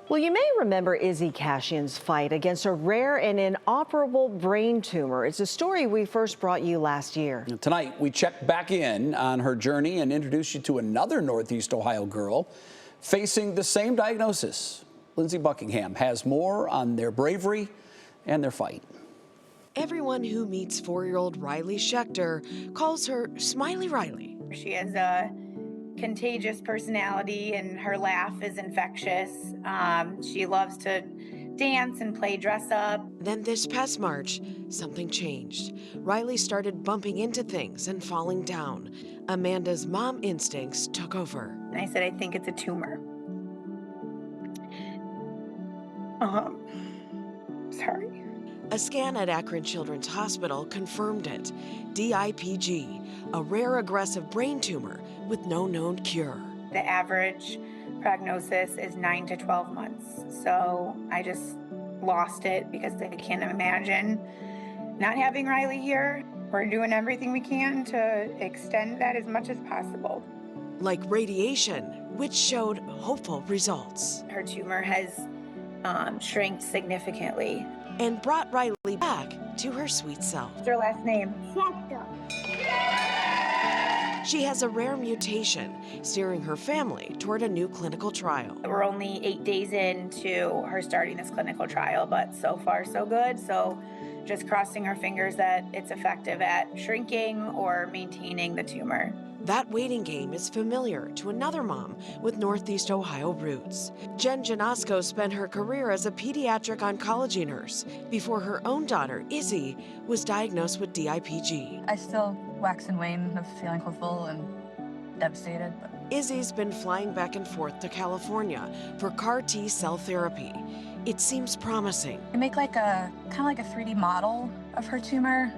Well, you may remember Izzy Cashian's fight against a rare and inoperable brain tumor. It's a story we first brought you last year. Tonight, we check back in on her journey and introduce you to another Northeast Ohio girl facing the same diagnosis. Lindsey Buckingham has more on their bravery and their fight. Everyone who meets 4-year-old Ryleigh Schecter calls her Smiley Riley. She has a contagious personality and her laugh is infectious. She loves to dance and play dress up. Then this past March, something changed. Ryleigh started bumping into things and falling down. Amanda's mom instincts took over. And I said, I think it's a tumor. Sorry. A scan at Akron Children's Hospital confirmed it. DIPG, a rare aggressive brain tumor with no known cure. The average prognosis is 9 to 12 months. So I just lost it because I can't imagine not having Ryleigh here. We're doing everything we can to extend that as much as possible. Like radiation, which showed hopeful results. Her tumor has shrinked significantly. And brought Ryleigh back to her sweet self. What's her last name? Schecter. She has a rare mutation, steering her family toward a new clinical trial. We're only 8 days into her starting this clinical trial, but so far so good. So just crossing our fingers that it's effective at shrinking or maintaining the tumor. That waiting game is familiar to another mom with Northeast Ohio roots. Jen Janasco spent her career as a pediatric oncology nurse before her own daughter, Izzy, was diagnosed with DIPG. I still wax and wane of feeling hopeful and devastated. But Izzy's been flying back and forth to California for CAR T cell therapy. It seems promising. they make kind of like a 3D model of her tumor,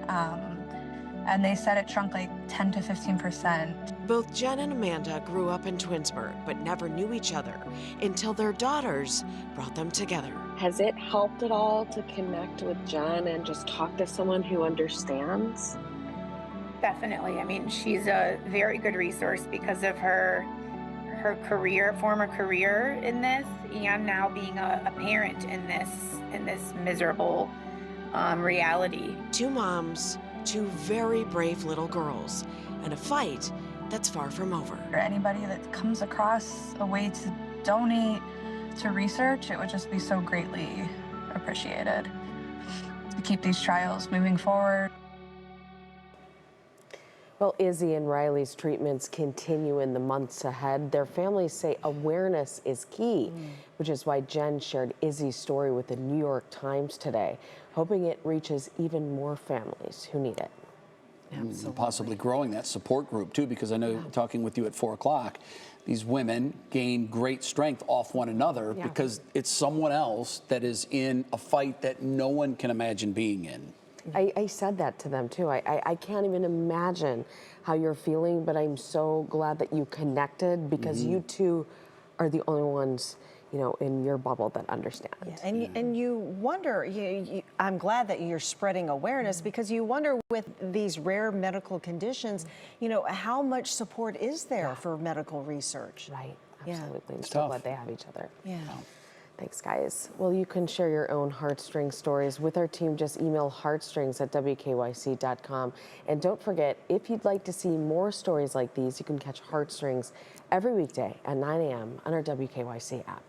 and they said it shrunk like 10 to 15%. Both Jen and Amanda grew up in Twinsburg, but never knew each other until their daughters brought them together. Has it helped at all to connect with Jen and just talk to someone who understands? Definitely. I mean, she's a very good resource because of her former career in this, and now being a parent in this miserable reality. Two moms, two very brave little girls, and a fight that's far from over. For anybody that comes across a way to donate to research, it would just be so greatly appreciated to keep these trials moving forward. Well, Izzy and Ryleigh's treatments continue in the months ahead. Their families say awareness is key, which is why Jen shared Izzy's story with the New York Times today, hoping it reaches even more families who need it. Absolutely. Possibly growing that support group too, because I know talking with you at 4 o'clock, these women gain great strength off one another because it's someone else that is in a fight that no one can imagine being in. I said that to them too. I can't even imagine how you're feeling, but I'm so glad that you connected because you two are the only ones, you know, in your bubble that understand. Yeah, and you wonder, I'm glad that you're spreading awareness because you wonder with these rare medical conditions, you know, how much support is there for medical research? Right, absolutely. I'm It's so tough. glad they have each other. Yeah. Thanks, guys. Well, you can share your own Heartstrings stories with our team. Just email heartstrings@wkyc.com. And don't forget, if you'd like to see more stories like these, you can catch Heartstrings every weekday at 9 a.m. on our WKYC app.